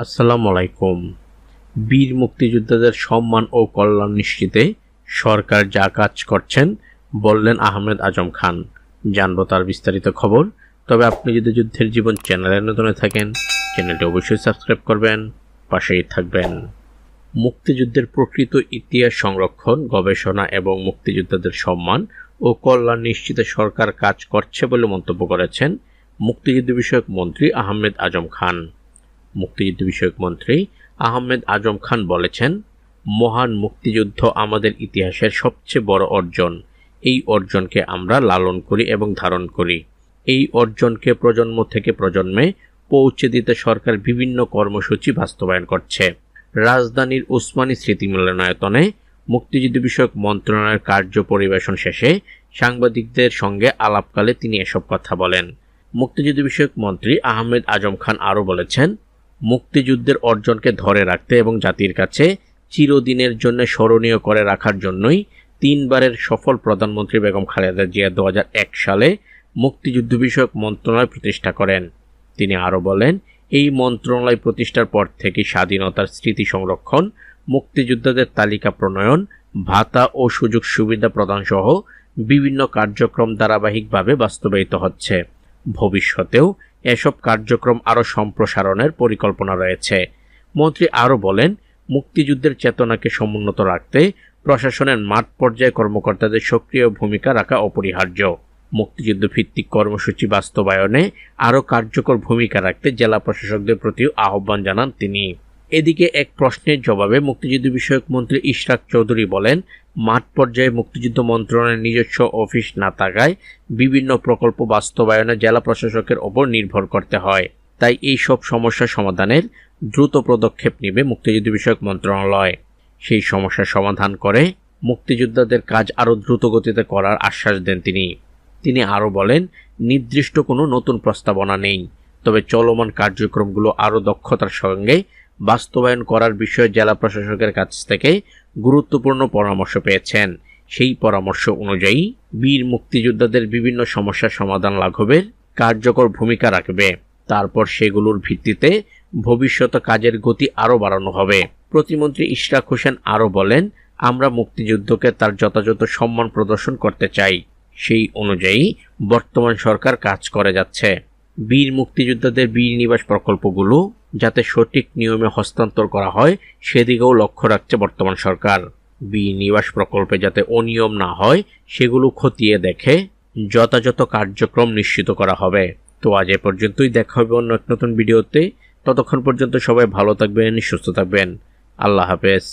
আসসালামু আলাইকুম। বীর মুক্তিযোদ্ধাদের সম্মান ও কল্যাণ নিশ্চিতে সরকার যা কাজ করছেন বললেন আহমেদ আজম খান। জানবো তার বিস্তারিত খবর। তবে আপনি যদি যুদ্ধের জীবন চ্যানেলে নতুন থাকেন, চ্যানেলটি অবশ্যই সাবস্ক্রাইব করবেন, পাশেই থাকবেন। মুক্তিযুদ্ধের প্রকৃত ইতিহাস সংরক্ষণ, গবেষণা এবং মুক্তিযোদ্ধাদের সম্মান ও কল্যাণ নিশ্চিতে সরকার কাজ করছে বলে মন্তব্য করেছেন মুক্তিযুদ্ধ বিষয়ক মন্ত্রী আহমেদ আজম খান। মুক্তিযুদ্ধ বিষয়ক মন্ত্রী আহমেদ আজম খান বলেছেন, মহান মুক্তিযুদ্ধ আমাদের ইতিহাসের সবচেয়ে বড় অর্জন। এই অর্জনকে আমরা লালন করি এবং ধারণ করি। এই অর্জনকে প্রজন্ম থেকে প্রজন্মে পৌঁছে দিতে সরকার বিভিন্ন কর্মসূচি বাস্তবায়ন করছে। রাজধানীর উসমানী স্মৃতি মিলনায়তনে মুক্তিযুদ্ধ বিষয়ক মন্ত্রণালয়ের কার্য পরিবেশন শেষে সাংবাদিকদের সঙ্গে আলাপকালে তিনি এসব কথা বলেন। মুক্তিযুদ্ধ বিষয়ক মন্ত্রী আহমেদ আজম খান আরও বলেছেন, মুক্তিযুদ্ধের অর্জনকে ধরে রাখতে এবং জাতির কাছে চিরদিনের জন্য স্মরণীয় করে রাখার জন্যই তিনবারের সফল প্রধানমন্ত্রী বেগম খালেদা জিয়া 2001 সালে মুক্তিযুদ্ধ বিষয়ক মন্ত্রণালয় প্রতিষ্ঠা করেন। তিনি আরও বলেন, এই মন্ত্রণালয় প্রতিষ্ঠার পর থেকে স্বাধীনতার স্মৃতি সংরক্ষণ, মুক্তিযোদ্ধাদের তালিকা প্রণয়ন, ভাতা ও সুযোগ সুবিধা প্রদান সহ বিভিন্ন কার্যক্রম ধারাবাহিকভাবে বাস্তবায়িত হচ্ছে। ভবিষ্যতেও এসব কার্যক্রম আরও সম্প্রসারণের পরিকল্পনা রয়েছে। মন্ত্রী আরও বলেন, মুক্তিযুদ্ধের চেতনাকে সমুন্নত রাখতে প্রশাসনের মাঠ পর্যায়ে কর্মকর্তাদের সক্রিয় ভূমিকা রাখা অপরিহার্য। মুক্তিযুদ্ধ ভিত্তিক কর্মসূচি বাস্তবায়নে আরও কার্যকর ভূমিকা রাখতে জেলা প্রশাসকদের প্রতিও আহ্বান জানান তিনি। এদিকে এক প্রশ্নের জবাবে মুক্তিযুদ্ধ বিষয়ক মন্ত্রী ইশরাক চৌধুরী বলেন, মাঠ পর্যায়ে মুক্তিযুদ্ধ মন্ত্রণালয়ের নিজস্ব অফিস না থাকায় বিভিন্ন প্রকল্প বাস্তবায়নে জেলা প্রশাসকের ওপর নির্ভর করতে হয়। তাই এই সব সমস্যা সমাধানের দ্রুত পদক্ষেপ নেবে মুক্তিযুদ্ধ বিষয়ক মন্ত্রণালয়। সেই সমস্যার সমাধান করে মুক্তিযোদ্ধাদের কাজ আরও দ্রুত গতিতে করার আশ্বাস দেন তিনি আরও বলেন, নির্দিষ্ট কোনো নতুন প্রস্তাবনা নেই, তবে চলমান কার্যক্রমগুলো আরও দক্ষতার সঙ্গে বাস্তবায়ন করার বিষয়ে জেলা প্রশাসকের কাছ থেকে গুরুত্বপূর্ণ পরামর্শ পেয়েছেন। সেই পরামর্শ অনুযায়ী বীর মুক্তিযোদ্ধাদের বিভিন্ন সমস্যার সমাধান লাঘবের কার্যকর ভূমিকা রাখবে। তারপর সেগুলোর ভিত্তিতে ভবিষ্যতে কাজের গতি আরও বাড়ানো হবে। প্রতিমন্ত্রী ইশরাক হোসেন আরও বলেন, আমরা মুক্তিযুদ্ধকে তার যথাযথ সম্মান প্রদর্শন করতে চাই। সেই অনুযায়ী বর্তমান সরকার কাজ করে যাচ্ছে। বীর মুক্তিযোদ্ধাদের বীর নিবাস প্রকল্পগুলো যাতে সঠিক নিয়মে হস্তান্তর করা হয় সেদিকেও লক্ষ্য রাখছে বর্তমান সরকার। বীর নিবাস প্রকল্পে যাতে অনিয়ম না হয় সেগুলো খতিয়ে দেখে যথাযথ কার্যক্রম নিশ্চিত করা হবে। তো আজ এ পর্যন্তই, দেখা হবে অন্য এক নতুন ভিডিওতে। ততক্ষণ পর্যন্ত সবাই ভালো থাকবেন, সুস্থ থাকবেন। আল্লাহ হাফেজ।